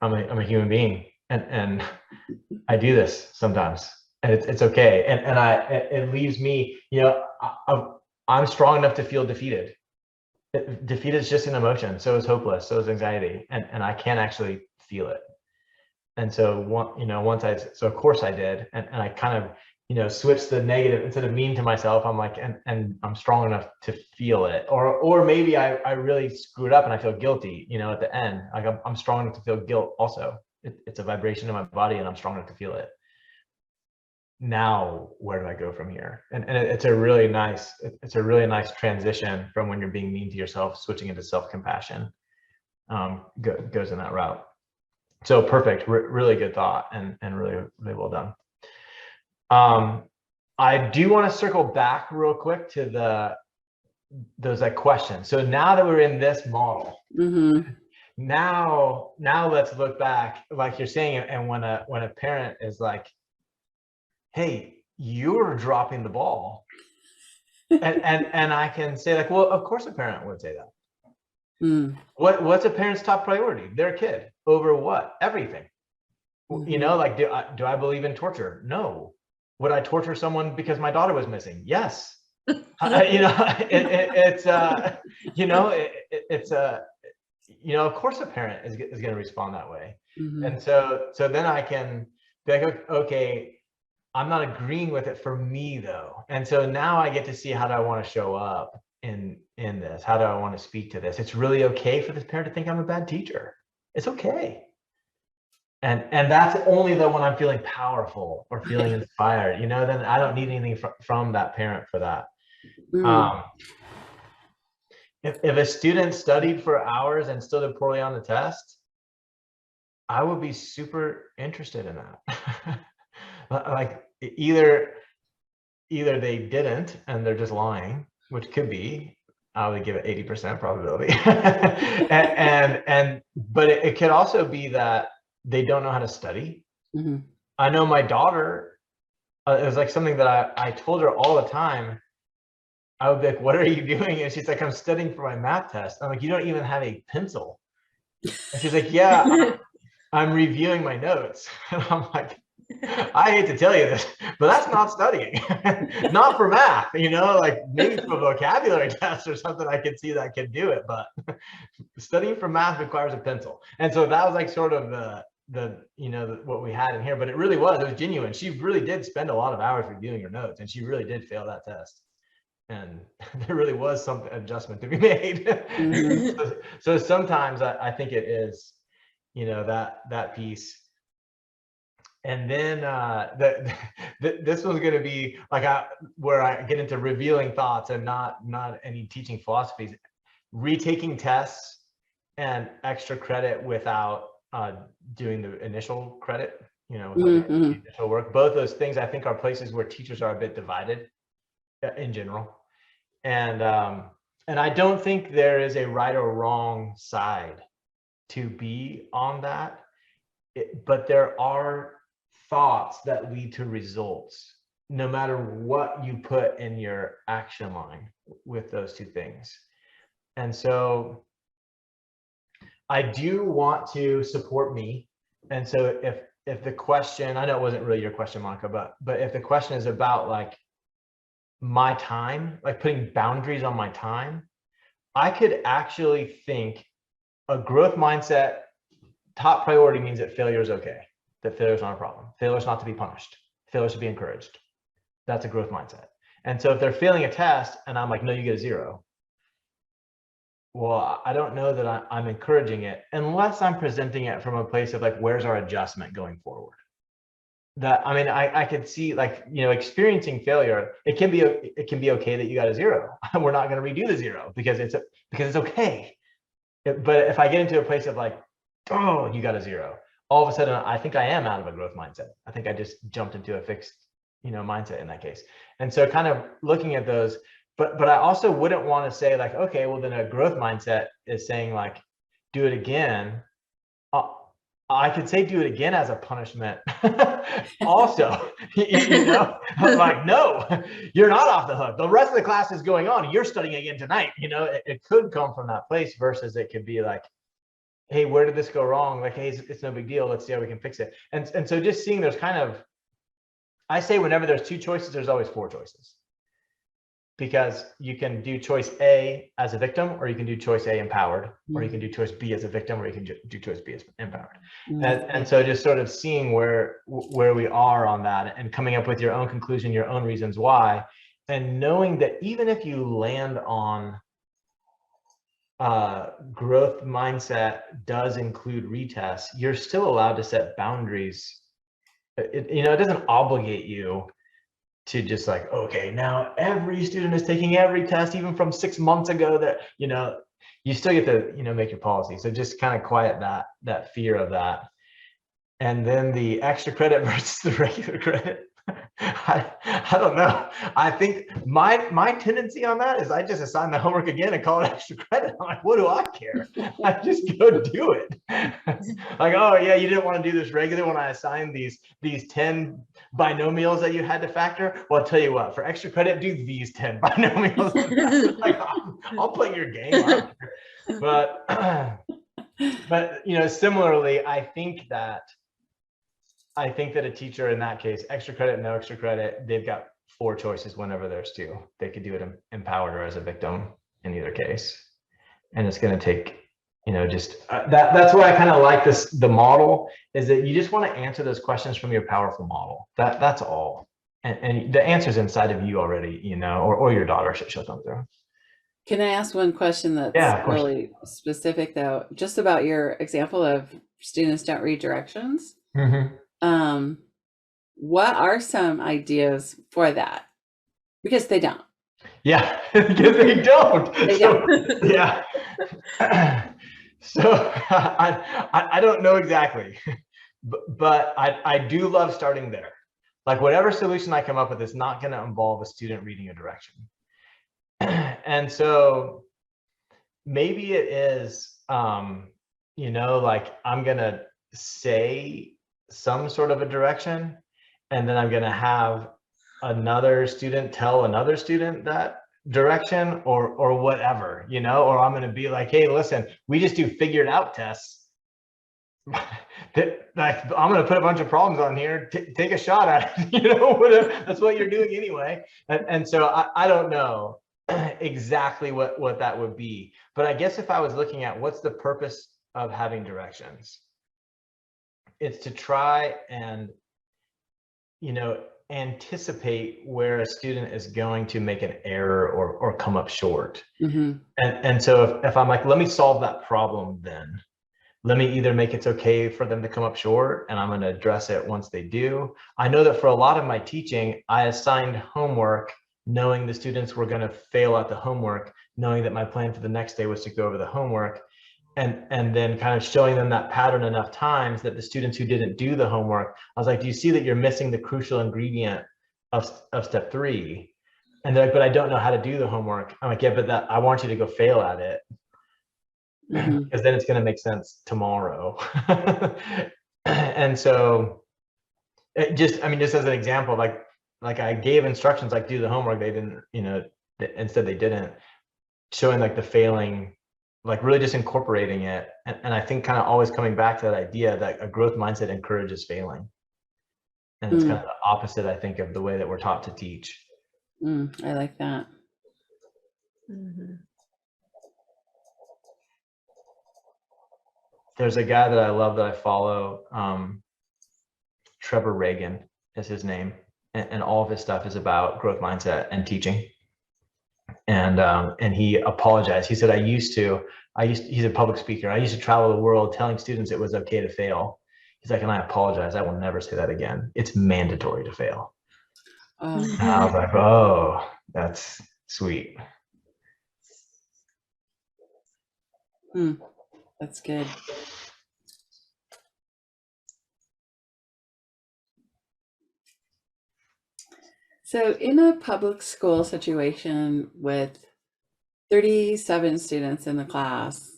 I'm a human being, and I do this sometimes, and it's okay. And it leaves me, you know, I'm strong enough to feel defeated. Defeat is just an emotion. So is hopeless. So is anxiety, and I can't actually feel it. And so so of course I did, and I kind of, you know, switched the negative. Instead of mean to myself, I'm like, and I'm strong enough to feel it. Or maybe I really screwed up and I feel guilty, you know, at the end. Like, I'm strong enough to feel guilt also. It's a vibration in my body, and I'm strong enough to feel it. Now, where do I go from here? And it's a really nice transition from when you're being mean to yourself, switching into self-compassion. Goes in that route. So perfect, really good thought, and really well done. I do want to circle back real quick to those like questions. So now that we're in this model, now let's look back, like you're saying, and when a parent is like, hey, you're dropping the ball, and I can say, like, well, of course a parent would say that. What's a parent's top priority? Their kid over what? Everything. You know, like, do I believe in torture? No. Would I torture someone because my daughter was missing? Yes. You know, it's you know, it's you know, of course a parent is going to respond that way. And so then I can be like, okay, I'm not agreeing with it for me though. And so now I get to see, how do I want to show up in this? How do I want to speak to this? It's really okay for this parent to think I'm a bad teacher. It's okay. And that's only though when I'm feeling powerful or feeling inspired, you know, then I don't need anything from that parent for that. If a student studied for hours and still did poorly on the test, I would be super interested in that. Like, either they didn't and they're just lying, which could be. I would give it 80% probability. But it could also be that they don't know how to study. I know my daughter, it was like something that I told her all the time. I would be like, what are you doing? And she's like, I'm studying for my math test. I'm like, you don't even have a pencil. And she's like, yeah, I'm reviewing my notes. And I'm like, I hate to tell you this, but that's not studying. Not for math, you know, like maybe for a vocabulary test or something, I could see that could do it, but studying for math requires a pencil. And so that was like sort of the you know, what we had in here, but it was genuine. She really did spend a lot of hours reviewing her notes, and she really did fail that test. And there really was some adjustment to be made. So sometimes I think it is, you know, that piece. And then this one's going to be like where I get into revealing thoughts and not any teaching philosophies. Retaking tests and extra credit without doing the initial credit, you know, without the initial work. Both those things, I think, are places where teachers are a bit divided in general. And I don't think there is a right or wrong side to be on that. but there are thoughts that lead to results, no matter what you put in your action line with those two things. And so I do want to support me. And so if the question, I know it wasn't really your question, Monica, but if the question is about like my time, like putting boundaries on my time, I could actually think a growth mindset top priority means that failure is okay, that failure is not a problem. Failure is not to be punished. Failure is to be encouraged. That's a growth mindset. And so if they're failing a test and I'm like, no, you get a 0. Well, I don't know that I'm encouraging it unless I'm presenting it from a place of like, where's our adjustment going forward? That, I mean, I could see like, you know, experiencing failure, it can be okay that you got a 0. We're not going to redo the 0 because it's okay. But if I get into a place of like, oh, you got a 0, all of a sudden I think I am out of a growth mindset. I think I just jumped into a fixed, you know, mindset in that case. And so kind of looking at those, but I also wouldn't want to say like, okay, well then a growth mindset is saying like, do it again. I could say do it again as a punishment also, you know, like, no, you're not off the hook. The rest of the class is going on. You're studying again tonight. You know, it could come from that place versus it could be like, hey, where did this go wrong? Like, hey, it's no big deal. Let's see how we can fix it. And so just seeing there's kind of, I say whenever there's 2 choices, there's always 4 choices. Because you can do choice A as a victim, or you can do choice A empowered, or you can do choice B as a victim, or you can do choice B as empowered. And so just sort of seeing where we are on that and coming up with your own conclusion, your own reasons why, and knowing that even if you land on growth mindset does include retests, you're still allowed to set boundaries. You know, it doesn't obligate you to just like, okay, now every student is taking every test, even from 6 months ago, that, you know, you still get to, you know, make your policy. So just kind of quiet that fear of that. And then the extra credit versus the regular credit. I don't know. I think my tendency on that is I just assign the homework again and call it extra credit. I'm like, what do I care? I just go do it. Like, oh yeah, you didn't want to do this regular when I assigned these 10 binomials that you had to factor. Well, I'll tell you what, for extra credit, do these 10 binomials. Like, I'll play your game. But you know, similarly, I think that a teacher in that case, extra credit, no extra credit, they've got 4 choices whenever there's 2. They could do it empowered or as a victim in either case. And it's going to take, you know, just that's why I kind of like the model is that you just want to answer those questions from your powerful model. That's all. And the answer's inside of you already, you know, or your daughter she'll come through. Can I ask one question that's really specific though, just about your example of students don't read directions? Mm-hmm. What are some ideas for that? Because they don't. Yeah, because they don't. They don't. Yeah. So I don't know exactly, but I do love starting there. Like whatever solution I come up with is not going to involve a student reading a direction. And so maybe it is, you know, like I'm going to say some sort of a direction, and then I'm going to have another student tell another student that direction or whatever, you know, or I'm going to be like, hey, listen, we just do figured out tests. Like, I'm going to put a bunch of problems on here, take a shot at it, you know, whatever. That's what you're doing anyway. And so I don't know exactly what that would be, but I guess if I was looking at what's the purpose of having directions, it's to try and, you know, anticipate where a student is going to make an error or come up short. Mm-hmm. And so if I'm like, let me solve that problem, then let me either make it's okay for them to come up short and I'm going to address it once they do. I know that for a lot of my teaching, I assigned homework knowing the students were going to fail at the homework, knowing that my plan for the next day was to go over the homework. And then kind of showing them that pattern enough times that the students who didn't do the homework, I was like, do you see that you're missing the crucial ingredient of step 3? And they're like, but I don't know how to do the homework. I'm like, yeah, but I want you to go fail at it, because then it's going to make sense tomorrow. And so just as an example, like I gave instructions, like do the homework, they didn't, instead they didn't, showing like the failing, like really just incorporating it. And I think kind of always coming back to that idea that a growth mindset encourages failing. And it's kind of the opposite, I think, of the way that we're taught to teach. I like that. There's a guy that I love that I follow, Trevor Reagan is his name. And all of his stuff is about growth mindset and teaching. And he apologized. He said, he's a public speaker. I used to travel the world telling students it was okay to fail. He's like, and I apologize. I will never say that again. It's mandatory to fail. And I was like, oh, that's sweet. That's good. So in a public school situation with 37 students in the class,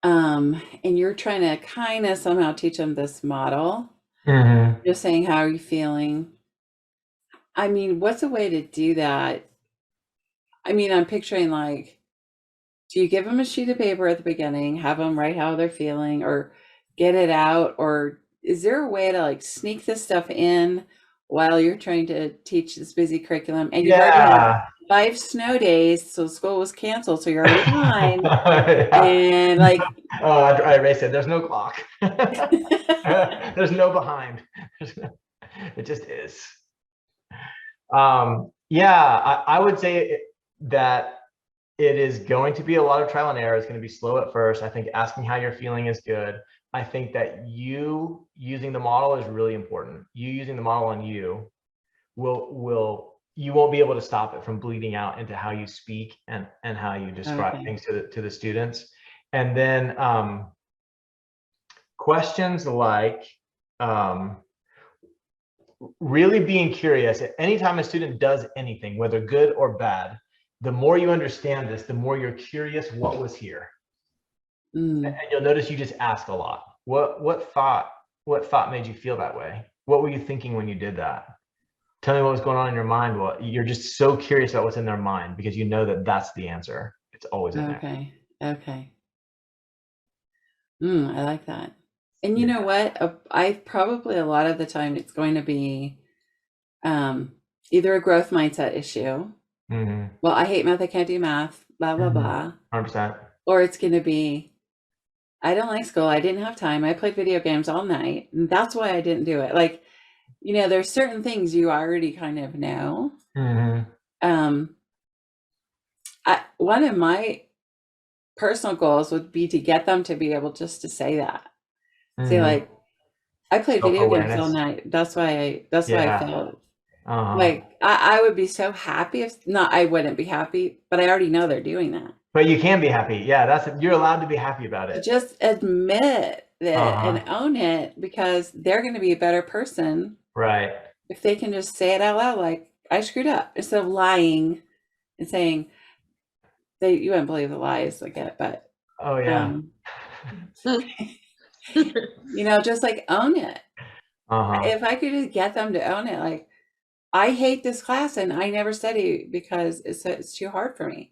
and you're trying to kind of somehow teach them this model, just saying, how are you feeling? I mean, what's a way to do that? I mean, I'm picturing like, do you give them a sheet of paper at the beginning, have them write how they're feeling, or get it out? Or is there a way to like sneak this stuff in while you're trying to teach this busy curriculum? And you've already had 5 snow days, so school was canceled, so you're already behind. And like, oh, I erased it. There's no clock. There's no behind. It just is. Yeah, I would say that it is going to be a lot of trial and error. It's going to be slow at first. I think asking how you're feeling is good. I think that you using the model is really important. You using the model on you you won't be able to stop it from bleeding out into how you speak and how you describe things to the students. And then questions like really being curious. Anytime a student does anything, whether good or bad, the more you understand this, the more you're curious what was here. And you'll notice you just ask a lot. What thought made you feel that way? What were you thinking when you did that? Tell me what was going on in your mind. Well, you're just so curious about what's in their mind because you know that that's the answer. It's always in there. Okay. I like that. And you know what? I probably a lot of the time it's going to be either a growth mindset issue. Well, I hate math. I can't do math. Blah blah blah. 100%. Or it's going to be, I don't like school. I didn't have time. I played video games all night, and that's why I didn't do it. Like, there's certain things you already kind of know. One of my personal goals would be to get them to be able just to say that. Say like, I played video games all night. That's why I failed. Like I would be so happy I wouldn't be happy, but I already know they're doing that. But you can be happy. Yeah, you're allowed to be happy about it. Just admit that and own it, because they're going to be a better person. Right. If they can just say it out loud, like, I screwed up, instead of lying and saying you wouldn't believe the lies I get, but oh yeah. Just like own it. If I could just get them to own it, like, I hate this class and I never study because it's too hard for me.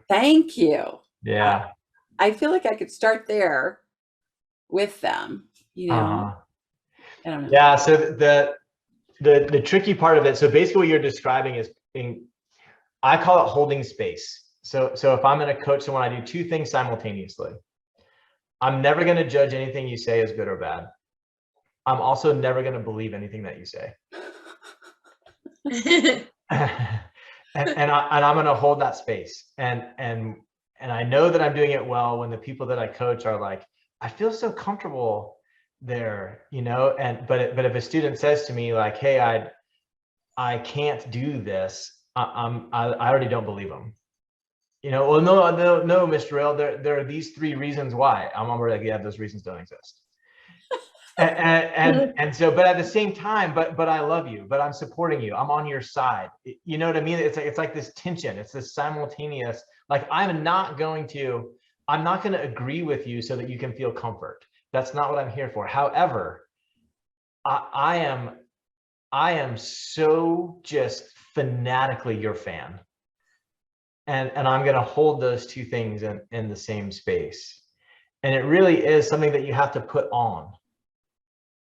Thank you. Yeah. I feel like I could start there with them, I don't know. Yeah. So the tricky part of it. So basically what you're describing is I call it holding space. So if I'm going to coach someone, I do 2 things simultaneously. I'm never going to judge anything you say as good or bad. I'm also never going to believe anything that you say. and I'm going to hold that space. And I know that I'm doing it well when the people that I coach are like, I feel so comfortable there, but if a student says to me like, hey, I can't do this, I already don't believe them. Well, no, Mr. Rail, there are these 3 reasons why. I'm already like, yeah, those reasons don't exist. and so, but at the same time, but I love you, but I'm supporting you. I'm on your side. You know what I mean? It's like this tension. It's this simultaneous, like, I'm not going to agree with you so that you can feel comfort. That's not what I'm here for. However, I am so just fanatically your fan. And I'm going to hold those two things in the same space. And it really is something that you have to put on.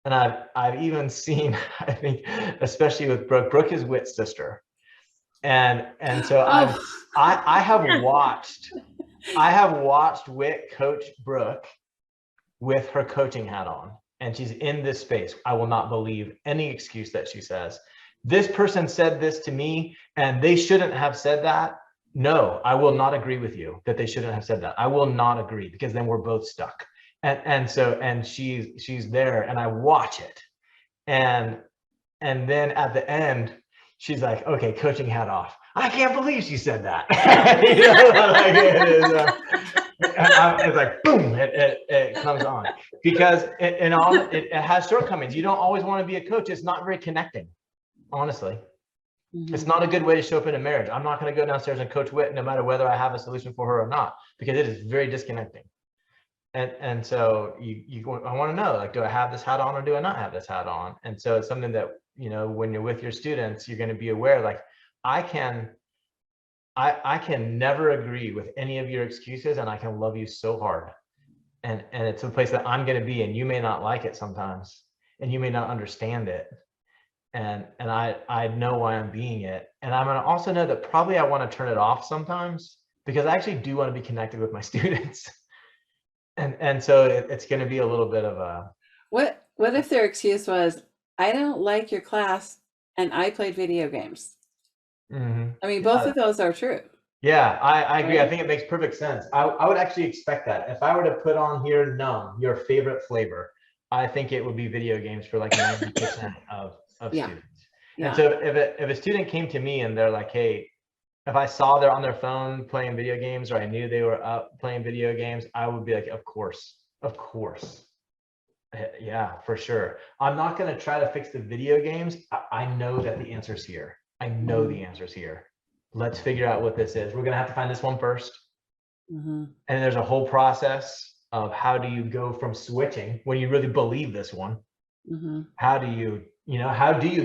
And I've even seen, I think, especially with Brooke. Brooke is Whit's sister. And so I have watched Whit coach Brooke with her coaching hat on, and she's in this space. I will not believe any excuse that she says. This person said this to me and they shouldn't have said that. No, I will not agree with you that they shouldn't have said that. I will not agree, because then we're both stuck. And she's there, and I watch it. And then at the end, she's like, okay, coaching hat off. I can't believe she said that. You know, like it's like, boom, it comes on. Because it has shortcomings. You don't always want to be a coach. It's not very connecting, honestly. It's not a good way to show up in a marriage. I'm not going to go downstairs and coach Whit no matter whether I have a solution for her or not, because it is very disconnecting. And so I want to know, like, do I have this hat on or do I not have this hat on? And so it's something that, you know, when you're with your students, you're going to be aware, like, I can never agree with any of your excuses, and I can love you so hard. And it's a place that I'm going to be, and you may not like it sometimes, and you may not understand it. And I know why I'm being it. And I'm going to also know that probably I want to turn it off sometimes, because I actually do want to be connected with my students. And so it's going to be a little bit of a. What if their excuse was, I don't like your class and I played video games? I mean, both of those are true. Yeah, I agree. Right? I think it makes perfect sense. I would actually expect that. If I were to put on here, your favorite flavor, I think it would be video games for like 90% of students. Yeah. And so if a student came to me and they're like, hey, if I saw they're on their phone playing video games, or I knew they were up playing video games, I would be like, of course. Yeah, for sure. I'm not going to try to fix the video games. I know that the answer's here. I know the answer's here. Let's figure out what this is. We're going to have to find this one first. And there's a whole process of how do you go from switching when you really believe this one. How do you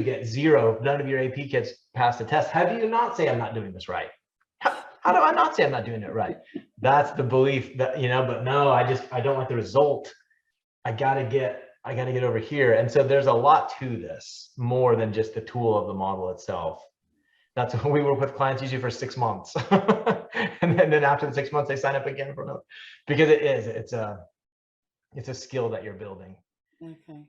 get 0 if none of your AP kids pass the test? How do you not say I'm not doing this right? How do I not say I'm not doing it right? That's the belief that, you know, but no, I don't like the result. I gotta get over here. And so there's a lot to this, more than just the tool of the model itself. That's when we work with clients usually for 6 months. and then after the 6 months, they sign up again for another, because it's a skill that you're building. Okay.